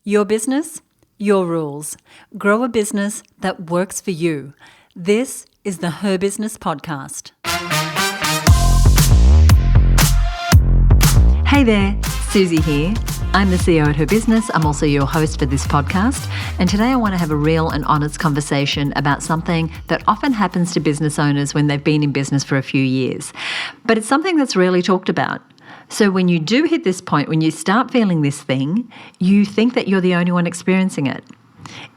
Your business, your rules. Grow a business that works for you. This is the Her Business Podcast. Hey there, Susie here. I'm the CEO at Her Business. I'm also your host for this podcast. And today I want to have a real and honest conversation about something that often happens to business owners when they've been in business for a few years. But it's something that's rarely talked about. So when you do hit this point, when you start feeling this thing, you think that you're the only one experiencing it.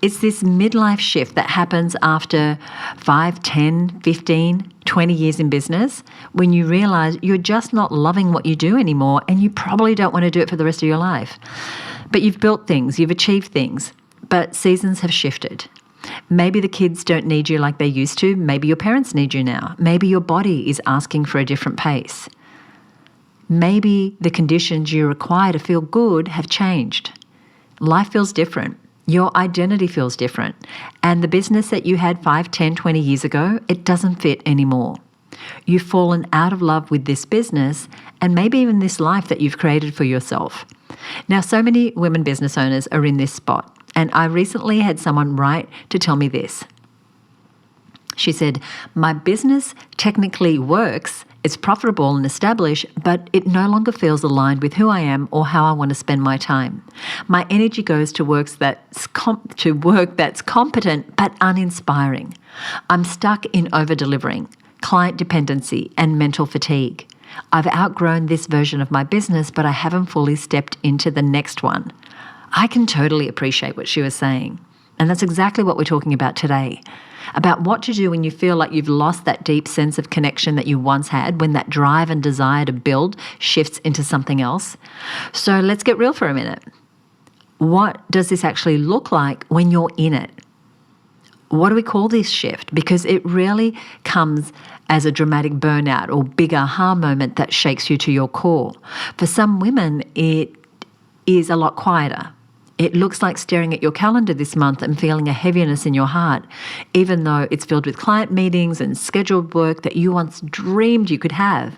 It's this midlife shift that happens after 5, 10, 15, 20 years in business when you realize you're just not loving what you do anymore and you probably don't want to do it for the rest of your life. But you've built things, you've achieved things, but seasons have shifted. Maybe the kids don't need you like they used to. Maybe your parents need you now. Maybe your body is asking for a different pace. Maybe the conditions you require to feel good have changed. Life feels different. Your identity feels different. And the business that you had 5, 10, 20 years ago, it doesn't fit anymore. You've fallen out of love with this business and maybe even this life that you've created for yourself. Now, so many women business owners are in this spot. And I recently had someone write to tell me this. She said, "My business technically works, it's profitable and established, but it no longer feels aligned with who I am or how I want to spend my time. My energy goes to work that's competent but uninspiring. I'm stuck in over-delivering, client dependency, and mental fatigue. I've outgrown this version of my business, but I haven't fully stepped into the next one." I can totally appreciate what she was saying. And that's exactly what we're talking about today. About what to do when you feel like you've lost that deep sense of connection that you once had, when that drive and desire to build shifts into something else. So let's get real for a minute. What does this actually look like when you're in it? What do we call this shift? Because it really comes as a dramatic burnout or big aha moment that shakes you to your core. For some women, it is a lot quieter. It looks like staring at your calendar this month and feeling a heaviness in your heart, even though it's filled with client meetings and scheduled work that you once dreamed you could have.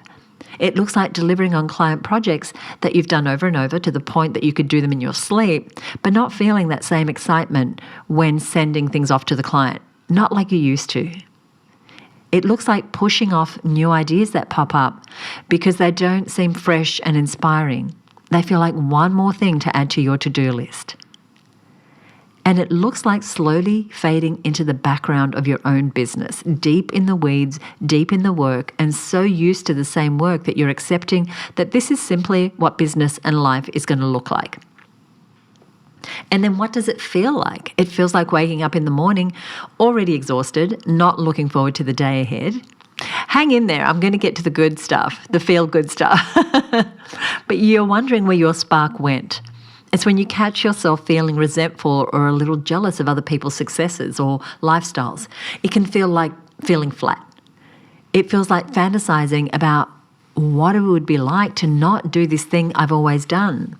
It looks like delivering on client projects that you've done over and over to the point that you could do them in your sleep, but not feeling that same excitement when sending things off to the client, not like you used to. It looks like pushing off new ideas that pop up because they don't seem fresh and inspiring. They feel like one more thing to add to your to-do list. And it looks like slowly fading into the background of your own business, deep in the weeds, deep in the work, and so used to the same work that you're accepting that this is simply what business and life is going to look like. And then what does it feel like? It feels like waking up in the morning, already exhausted, not looking forward to the day ahead. Hang in there, I'm going to get to the good stuff, the feel-good stuff. But you're wondering where your spark went. It's when you catch yourself feeling resentful or a little jealous of other people's successes or lifestyles. It can feel like feeling flat. It feels like fantasizing about what it would be like to not do this thing I've always done.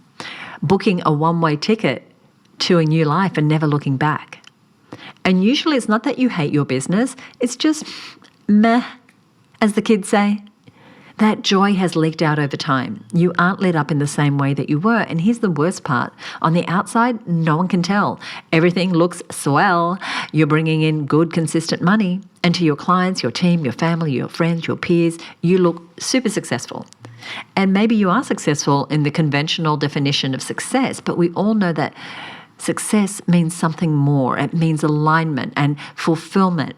Booking a one-way ticket to a new life and never looking back. And usually it's not that you hate your business, it's just meh, as the kids say. That joy has leaked out over time. You aren't lit up in the same way that you were. And here's the worst part. On the outside, no one can tell. Everything looks swell. You're bringing in good, consistent money. And to your clients, your team, your family, your friends, your peers, you look super successful. And maybe you are successful in the conventional definition of success, but we all know that success means something more. It means alignment and fulfilment.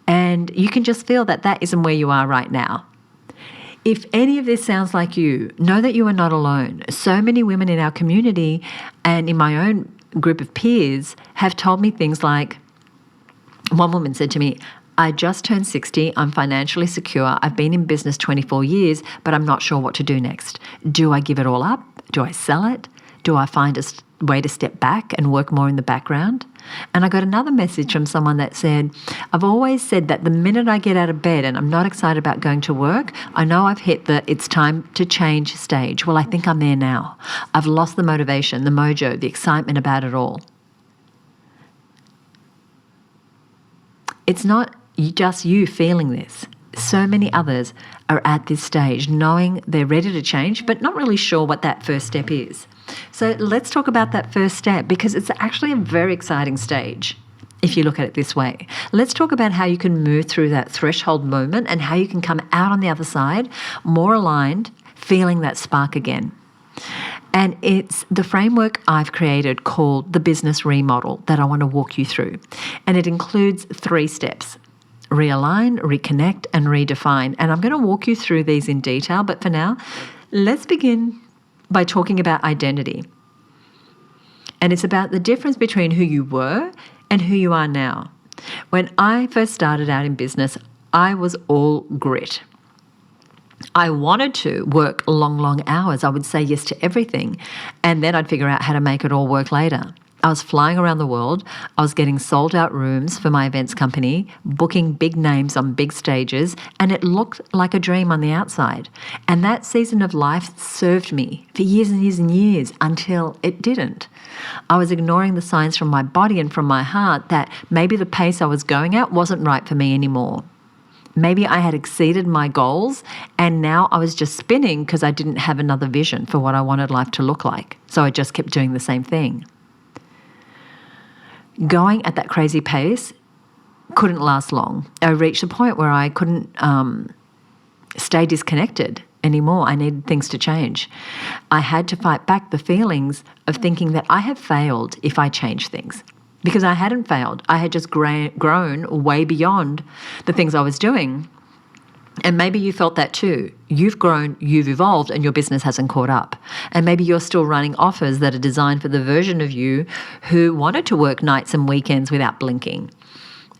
And you can just feel that that isn't where you are right now. If any of this sounds like you, know that you are not alone. So many women in our community and in my own group of peers have told me things like, one woman said to me, "I just turned 60, I'm financially secure, I've been in business 24 years, but I'm not sure what to do next. Do I give it all up? Do I sell it? Do I find a way to step back and work more in the background?" And I got another message from someone that said, "I've always said that the minute I get out of bed and I'm not excited about going to work, I know I've hit the it's time to change stage. Well, I think I'm there now. I've lost the motivation, the mojo, the excitement about it all." It's not just you feeling this. So many others are at this stage, knowing they're ready to change, but not really sure what that first step is. So let's talk about that first step, because it's actually a very exciting stage if you look at it this way. Let's talk about how you can move through that threshold moment and how you can come out on the other side more aligned, feeling that spark again. And it's the framework I've created called the business remodel that I want to walk you through. And it includes 3 steps: realign, reconnect, and redefine. And I'm going to walk you through these in detail, but for now, let's begin by talking about identity. And it's about the difference between who you were and who you are now. When I first started out in business, I was all grit. I wanted to work long hours. I would say yes to everything, and then I'd figure out how to make it all work later. I was flying around the world. I was getting sold out rooms for my events company, booking big names on big stages, and it looked like a dream on the outside. And that season of life served me for years and years and years until it didn't. I was ignoring the signs from my body and from my heart that maybe the pace I was going at wasn't right for me anymore. Maybe I had exceeded my goals and now I was just spinning because I didn't have another vision for what I wanted life to look like. So I just kept doing the same thing. Going at that crazy pace couldn't last long. I reached a point where I couldn't stay disconnected anymore. I needed things to change. I had to fight back the feelings of thinking that I have failed if I change things. Because I hadn't failed. I had just grown way beyond the things I was doing. And maybe you felt that too. You've grown, you've evolved, and your business hasn't caught up. And maybe you're still running offers that are designed for the version of you who wanted to work nights and weekends without blinking,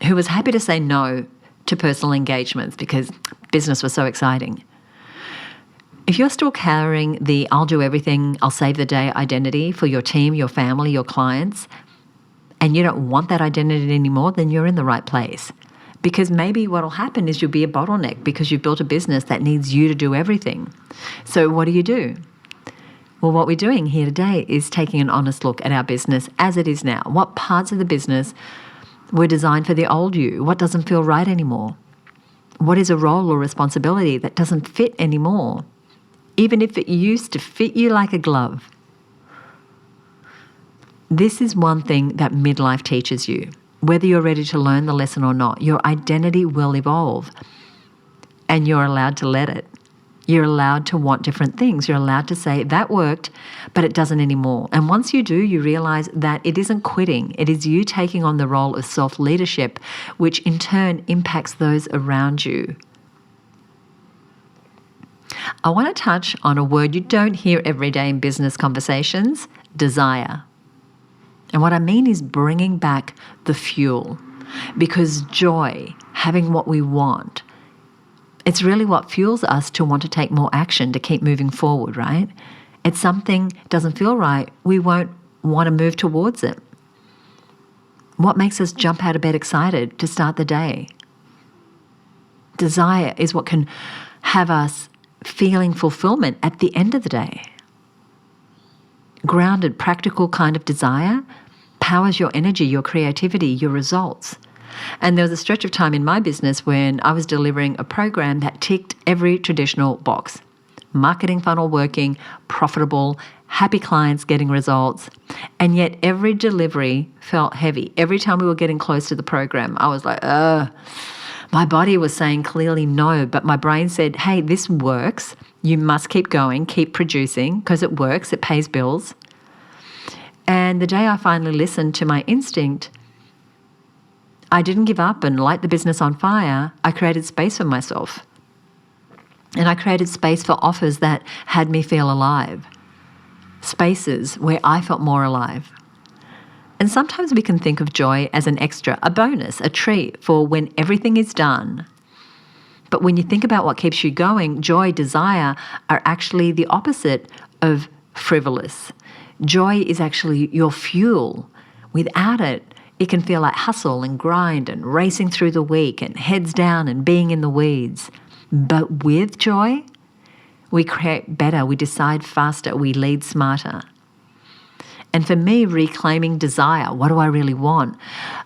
who was happy to say no to personal engagements because business was so exciting. If you're still carrying the I'll do everything, I'll save the day identity for your team, your family, your clients, and you don't want that identity anymore, then you're in the right place. Because maybe what will happen is you'll be a bottleneck because you've built a business that needs you to do everything. So what do? Well, what we're doing here today is taking an honest look at our business as it is now. What parts of the business were designed for the old you? What doesn't feel right anymore? What is a role or responsibility that doesn't fit anymore, even if it used to fit you like a glove? This is one thing that midlife teaches you. Whether you're ready to learn the lesson or not, your identity will evolve and you're allowed to let it. You're allowed to want different things. You're allowed to say, that worked, but it doesn't anymore. And once you do, you realize that it isn't quitting. It is you taking on the role of self-leadership, which in turn impacts those around you. I want to touch on a word you don't hear every day in business conversations: desire. And what I mean is bringing back the fuel, because joy, having what we want, it's really what fuels us to want to take more action, to keep moving forward, right? It's something doesn't feel right, we won't want to move towards it. What makes us jump out of bed excited to start the day? Desire is what can have us feeling fulfillment at the end of the day. Grounded, practical kind of desire powers your energy, your creativity, your results. And there was a stretch of time in my business when I was delivering a program that ticked every traditional box. Marketing funnel working, profitable, happy clients getting results. And yet every delivery felt heavy. Every time we were getting close to the program, I was like, my body was saying clearly no, but my brain said, hey, this works. You must keep going, keep producing, because it works, it pays bills. And the day I finally listened to my instinct, I didn't give up and light the business on fire. I created space for myself. And I created space for offers that had me feel alive. Spaces where I felt more alive. And sometimes we can think of joy as an extra, a bonus, a treat for when everything is done. But when you think about what keeps you going, joy, desire are actually the opposite of frivolous. Joy is actually your fuel. Without it, it can feel like hustle and grind and racing through the week and heads down and being in the weeds. But with joy, we create better, we decide faster, we lead smarter. And for me, reclaiming desire, what do I really want,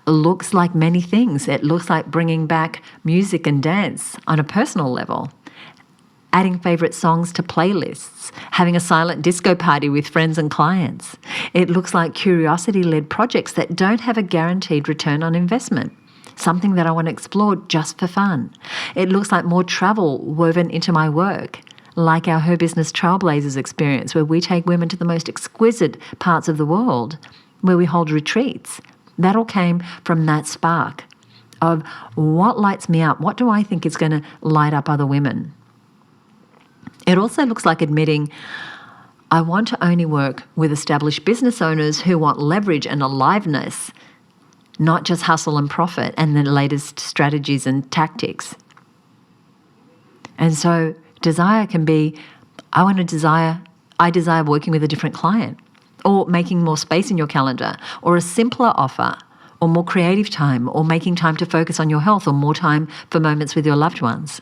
looks like many things. It looks like bringing back music and dance on a personal level, adding favourite songs to playlists, having a silent disco party with friends and clients. It looks like curiosity-led projects that don't have a guaranteed return on investment, something that I want to explore just for fun. It looks like more travel woven into my work, like our Her Business Trailblazers experience, where we take women to the most exquisite parts of the world, where we hold retreats. That all came from that spark of what lights me up, what do I think is going to light up other women. It also looks like admitting I want to only work with established business owners who want leverage and aliveness, not just hustle and profit and the latest strategies and tactics. And so desire can be, I desire working with a different client, or making more space in your calendar, or a simpler offer, or more creative time, or making time to focus on your health, or more time for moments with your loved ones.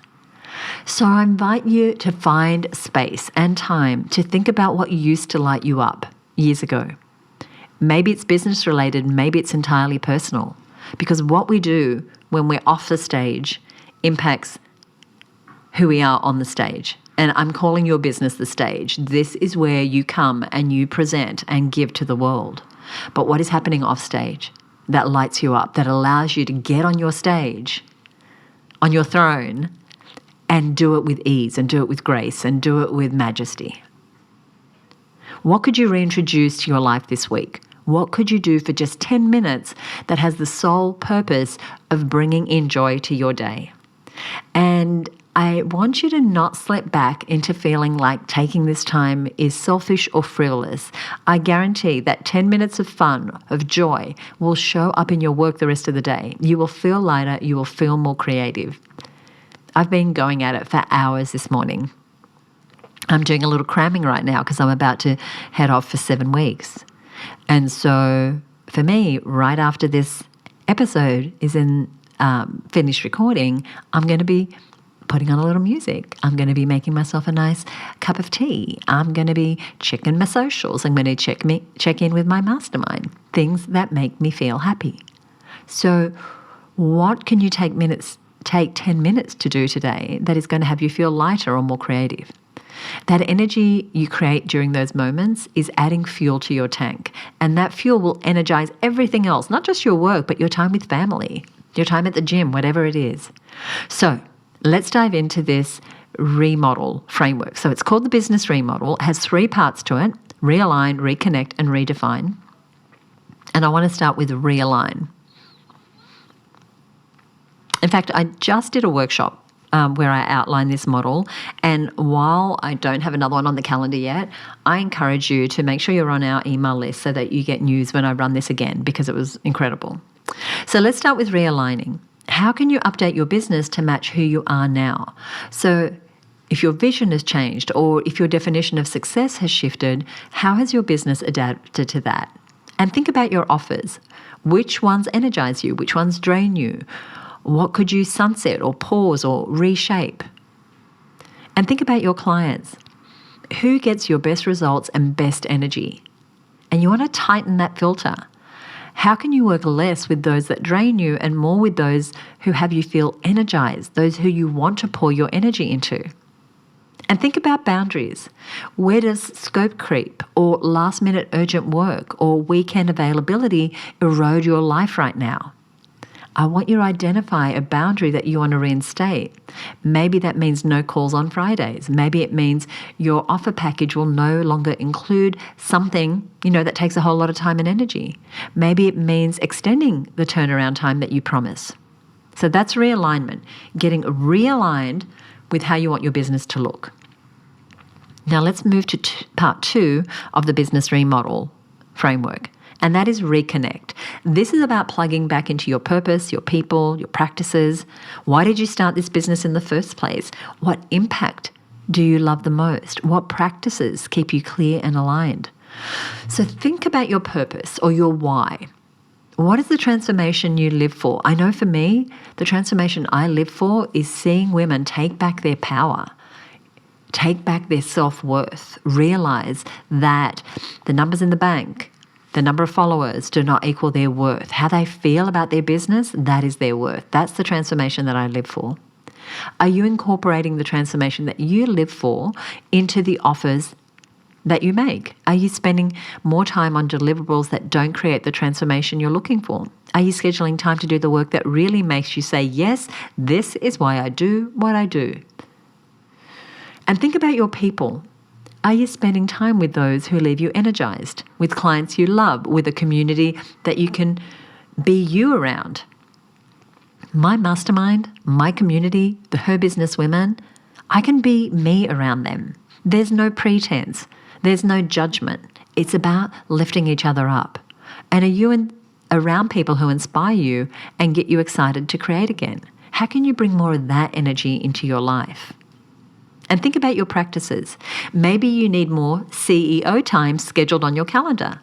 So I invite you to find space and time to think about what used to light you up years ago. Maybe it's business related, maybe it's entirely personal, because what we do when we're off the stage impacts who we are on the stage. And I'm calling your business the stage. This is where you come and you present and give to the world. But what is happening off stage that lights you up, that allows you to get on your stage, on your throne, and do it with ease and do it with grace and do it with majesty? What could you reintroduce to your life this week? What could you do for just 10 minutes that has the sole purpose of bringing in joy to your day? And I want you to not slip back into feeling like taking this time is selfish or frivolous. I guarantee that 10 minutes of fun, of joy, will show up in your work the rest of the day. You will feel lighter, you will feel more creative. I've been going at it for hours this morning. I'm doing a little cramming right now because I'm about to head off for 7 weeks. And so for me, right after this episode is in finished recording, I'm going to be putting on a little music. I'm going to be making myself a nice cup of tea. I'm going to be checking my socials. I'm going to check in with my mastermind, things that make me feel happy. So what can you take 10 minutes to do today that is going to have you feel lighter or more creative? That energy you create during those moments is adding fuel to your tank, and that fuel will energize everything else, not just your work, but your time with family, your time at the gym, whatever it is. So let's dive into this remodel framework. So it's called the business remodel. It has 3 parts to it: realign, reconnect, and redefine. And I want to start with realign. In fact, I just did a workshop where I outlined this model, and while I don't have another one on the calendar yet, I encourage you to make sure you're on our email list so that you get news when I run this again, because it was incredible. So let's start with realigning. How can you update your business to match who you are now? So if your vision has changed, or if your definition of success has shifted, how has your business adapted to that? And think about your offers. Which ones energize you? Which ones drain you? What could you sunset or pause or reshape? And think about your clients. Who gets your best results and best energy? And you want to tighten that filter. How can you work less with those that drain you and more with those who have you feel energized, those who you want to pour your energy into? And think about boundaries. Where does scope creep or last-minute urgent work or weekend availability erode your life right now? I want you to identify a boundary that you want to reinstate. Maybe that means no calls on Fridays. Maybe it means your offer package will no longer include something, that takes a whole lot of time and energy. Maybe it means extending the turnaround time that you promise. So that's realignment, getting realigned with how you want your business to look. Now let's move to part 2 of the business remodel framework. And that is reconnect. This is about plugging back into your purpose, your people, your practices. Why did you start this business in the first place? What impact do you love the most? What practices keep you clear and aligned? So think about your purpose or your why. What is the transformation you live for? I know for me, the transformation I live for is seeing women take back their power, take back their self-worth, realize that the numbers in the bank the number of followers do not equal their worth. How they feel about their business, that is their worth. That's the transformation that I live for. Are you incorporating the transformation that you live for into the offers that you make? Are you spending more time on deliverables that don't create the transformation you're looking for? Are you scheduling time to do the work that really makes you say, yes, this is why I do what I do? And think about your people. Are you spending time with those who leave you energized, with clients you love, with a community that you can be you around? My mastermind, my community, the Her Business Women, I can be me around them. There's no pretense. There's no judgment. It's about lifting each other up. And are you around people who inspire you and get you excited to create again? How can you bring more of that energy into your life? And think about your practices. Maybe you need more CEO time scheduled on your calendar.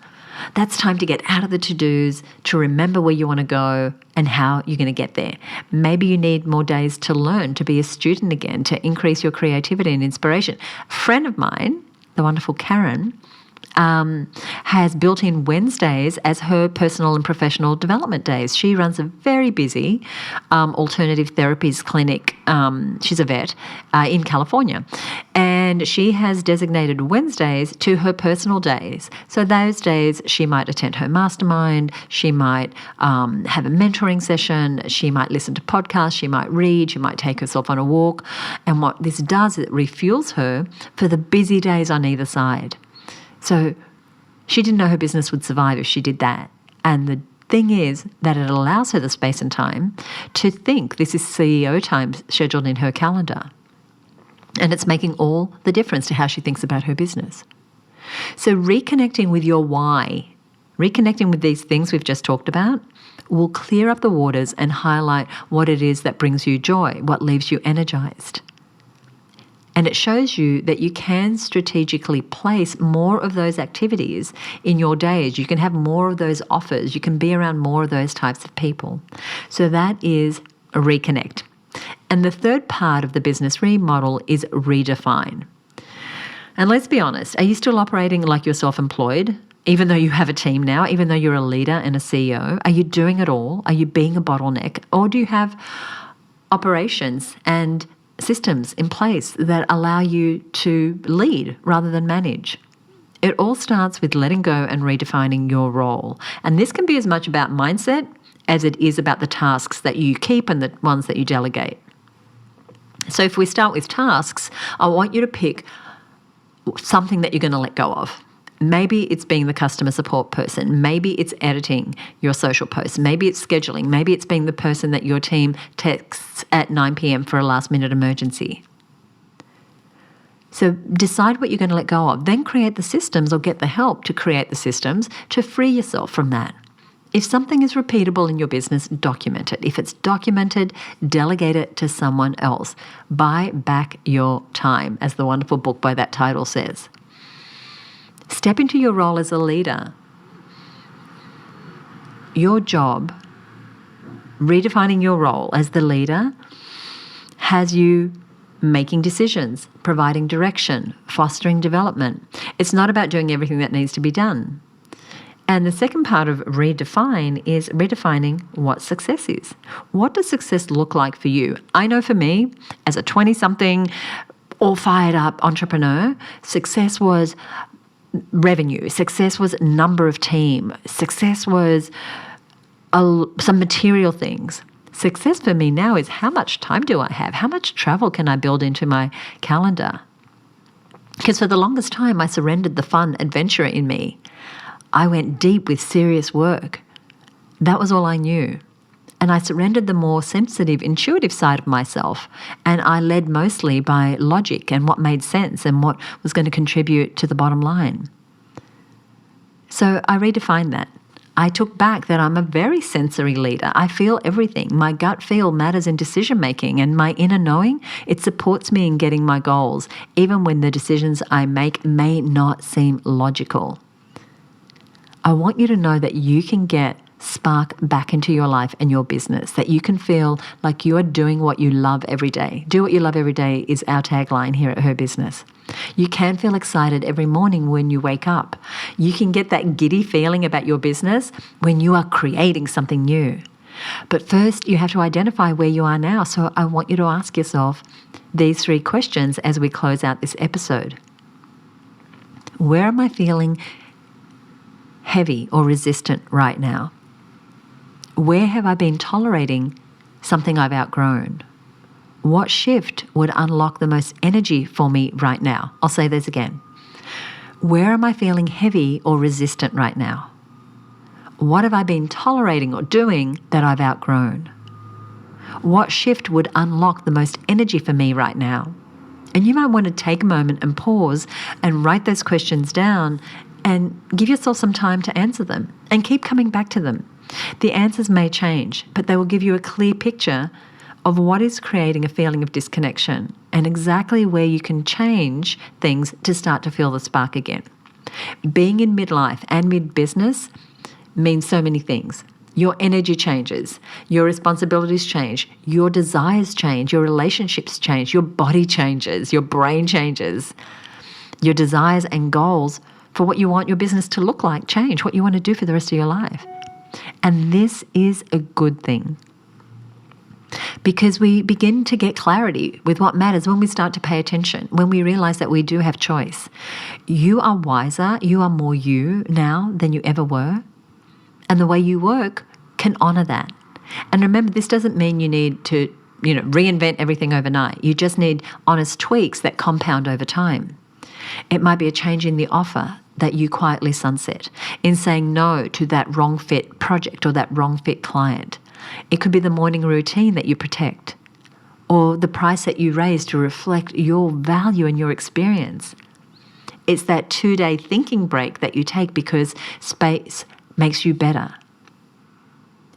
That's time to get out of the to-dos, to remember where you want to go and how you're going to get there. Maybe you need more days to learn, to be a student again, to increase your creativity and inspiration. A friend of mine, the wonderful Karen, has built in Wednesdays as her personal and professional development days. She runs a very busy alternative therapies clinic. She's a vet in California. And she has designated Wednesdays to her personal days. So those days she might attend her mastermind, she might have a mentoring session, she might listen to podcasts, she might read, she might take herself on a walk. And what this does is it refuels her for the busy days on either side. So she didn't know her business would survive if she did that. And the thing is that it allows her the space and time to think. This is CEO time scheduled in her calendar. And it's making all the difference to how she thinks about her business. So reconnecting with your why, reconnecting with these things we've just talked about, will clear up the waters and highlight what it is that brings you joy, what leaves you energized. And it shows you that you can strategically place more of those activities in your days. You can have more of those offers. You can be around more of those types of people. So that is a reconnect. And the third part of the business remodel is redefine. And let's be honest, are you still operating like you're self-employed, even though you have a team now, even though you're a leader and a CEO? Are you doing it all? Are you being a bottleneck? Or do you have operations and systems in place that allow you to lead rather than manage? It all starts with letting go and redefining your role. And this can be as much about mindset as it is about the tasks that you keep and the ones that you delegate. So if we start with tasks, I want you to pick something that you're going to let go of. Maybe it's being the customer support person. Maybe it's editing your social posts. Maybe it's scheduling. Maybe it's being the person that your team texts at 9 p.m. for a last-minute emergency. So decide what you're going to let go of. Then create the systems or get the help to create the systems to free yourself from that. If something is repeatable in your business, document it. If it's documented, delegate it to someone else. Buy back your time, as the wonderful book by that title says. Step into your role as a leader. Your job, redefining your role as the leader, has you making decisions, providing direction, fostering development. It's not about doing everything that needs to be done. And the second part of redefine is redefining what success is. What does success look like for you? I know for me, as a 20-something, all fired up entrepreneur, success was revenue. Success was number of team. Success was some material things. Success for me now is how much time do I have? How much travel can I build into my calendar? Because for the longest time, I surrendered the fun adventurer in me. I went deep with serious work. That was all I knew. And I surrendered the more sensitive, intuitive side of myself. And I led mostly by logic and what made sense and what was going to contribute to the bottom line. So I redefined that. I took back that I'm a very sensory leader. I feel everything. My gut feel matters in decision making, and my inner knowing, it supports me in getting my goals, even when the decisions I make may not seem logical. I want you to know that you can get spark back into your life and your business, that you can feel like you are doing what you love every day. Do what you love every day is our tagline here at Her Business. You can feel excited every morning when you wake up. You can get that giddy feeling about your business when you are creating something new. But first, you have to identify where you are now. So I want you to ask yourself these 3 questions as we close out this episode. Where am I feeling heavy or resistant right now? Where have I been tolerating something I've outgrown? What shift would unlock the most energy for me right now? I'll say this again. Where am I feeling heavy or resistant right now? What have I been tolerating or doing that I've outgrown? What shift would unlock the most energy for me right now? And you might want to take a moment and pause and write those questions down and give yourself some time to answer them and keep coming back to them. The answers may change, but they will give you a clear picture of what is creating a feeling of disconnection and exactly where you can change things to start to feel the spark again. Being in midlife and mid-business means so many things. Your energy changes, your responsibilities change, your desires change, your relationships change, your body changes, your brain changes, your desires and goals for what you want your business to look like change, what you want to do for the rest of your life. And this is a good thing because we begin to get clarity with what matters when we start to pay attention, when we realize that we do have choice. You are wiser, you are more you now than you ever were. And the way you work can honor that. And remember, this doesn't mean you need to, reinvent everything overnight. You just need honest tweaks that compound over time. It might be a change in the offer that you quietly sunset, in saying no to that wrong fit project or that wrong fit client. It could be the morning routine that you protect, or the price that you raise to reflect your value and your experience. It's that 2-day thinking break that you take because space makes you better.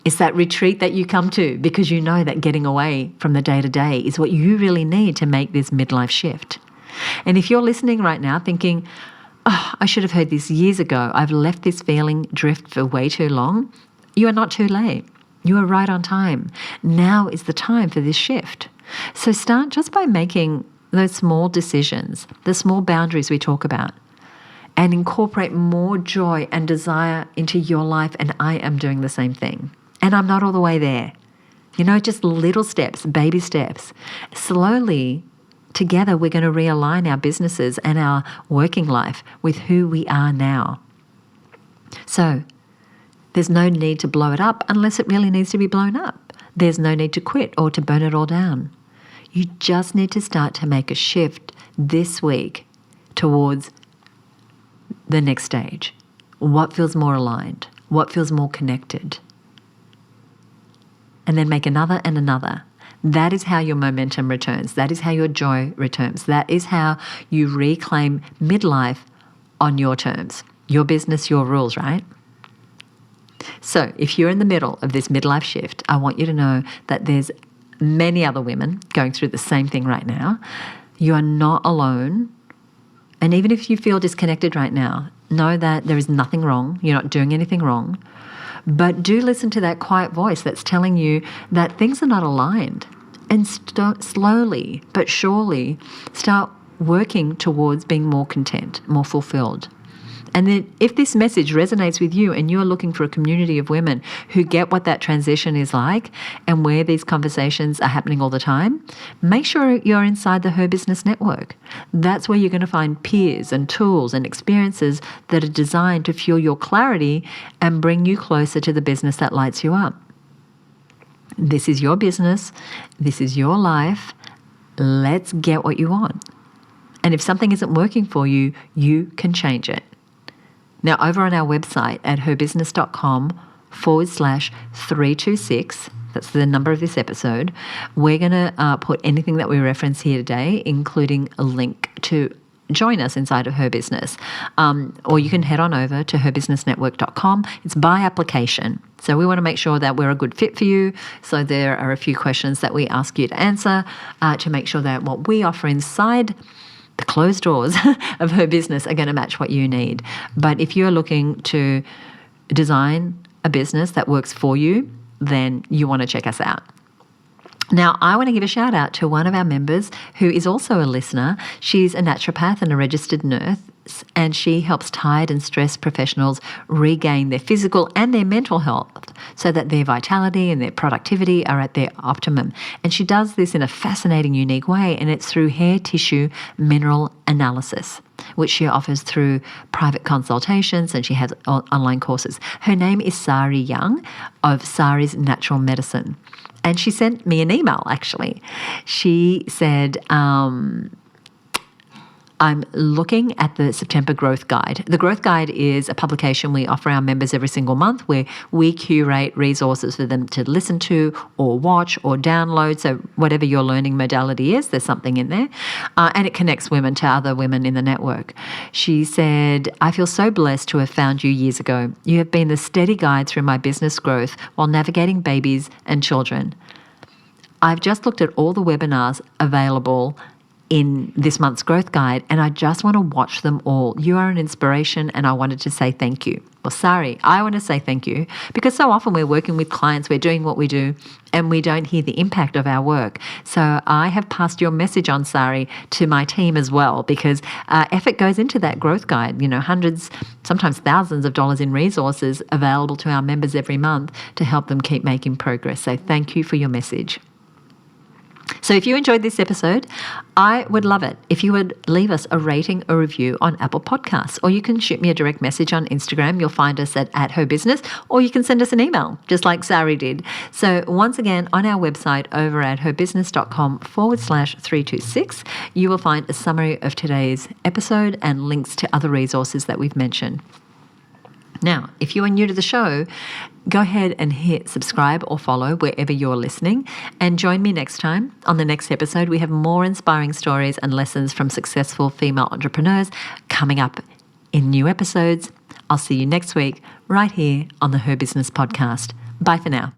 It's that retreat that you come to because you know that getting away from the day-to-day is what you really need to make this midlife shift. And if you're listening right now thinking, I should have heard this years ago, I've left this feeling drift for way too long, you are not too late. You are right on time. Now is the time for this shift. So start just by making those small decisions, the small boundaries we talk about, and incorporate more joy and desire into your life. And I am doing the same thing. And I'm not all the way there. Just little steps, baby steps. Slowly, together, we're going to realign our businesses and our working life with who we are now. So there's no need to blow it up unless it really needs to be blown up. There's no need to quit or to burn it all down. You just need to start to make a shift this week towards the next stage. What feels more aligned? What feels more connected? And then make another and another. That is how your momentum returns. That is how your joy returns. That is how you reclaim midlife on your terms. Your business, your rules, right? So if you're in the middle of this midlife shift, I want you to know that there's many other women going through the same thing right now. You are not alone. And even if you feel disconnected right now, know that there is nothing wrong. You're not doing anything wrong. But do listen to that quiet voice that's telling you that things are not aligned. And slowly but surely start working towards being more content, more fulfilled. And then if this message resonates with you and you're looking for a community of women who get what that transition is like and where these conversations are happening all the time, make sure you're inside the Her Business Network. That's where you're going to find peers and tools and experiences that are designed to fuel your clarity and bring you closer to the business that lights you up. This is your business. This is your life. Let's get what you want. And if something isn't working for you, you can change it. Now, over on our website at herbusiness.com/326, that's the number of this episode, we're going to put anything that we reference here today, including a link to join us inside of Her Business. Or you can head on over to herbusinessnetwork.com. It's by application. So we want to make sure that we're a good fit for you. So there are a few questions that we ask you to answer to make sure that what we offer inside the closed doors of Her Business are going to match what you need. But if you're looking to design a business that works for you, then you want to check us out. Now, I want to give a shout out to one of our members who is also a listener. She's a naturopath and a registered nurse, and she helps tired and stressed professionals regain their physical and their mental health so that their vitality and their productivity are at their optimum. And she does this in a fascinating, unique way, and it's through hair tissue mineral analysis, which she offers through private consultations, and she has online courses. Her name is Sari Young of Sari's Natural Medicine. And she sent me an email, actually. She said, I'm looking at the September Growth Guide. The Growth Guide is a publication we offer our members every single month where we curate resources for them to listen to or watch or download. So whatever your learning modality is, there's something in there. And it connects women to other women in the network. She said, I feel so blessed to have found you years ago. You have been the steady guide through my business growth while navigating babies and children. I've just looked at all the webinars available in this month's Growth Guide, and I just want to watch them all. You are an inspiration, and I wanted to say thank you. Well, Sari, I want to say thank you, because so often we're working with clients, we're doing what we do, and we don't hear the impact of our work. So I have passed your message on, Sari, to my team as well, because effort goes into that Growth Guide. You know, hundreds, sometimes thousands of dollars in resources available to our members every month to help them keep making progress. So thank you for your message. So if you enjoyed this episode, I would love it if you would leave us a rating or review on Apple Podcasts, or you can shoot me a direct message on Instagram. You'll find us at @herbusiness, or you can send us an email, just like Sari did. So once again, on our website over at herbusiness.com/326, you will find a summary of today's episode and links to other resources that we've mentioned. Now, if you are new to the show, go ahead and hit subscribe or follow wherever you're listening, and join me next time. On the next episode, we have more inspiring stories and lessons from successful female entrepreneurs coming up in new episodes. I'll see you next week right here on the Her Business podcast. Bye for now.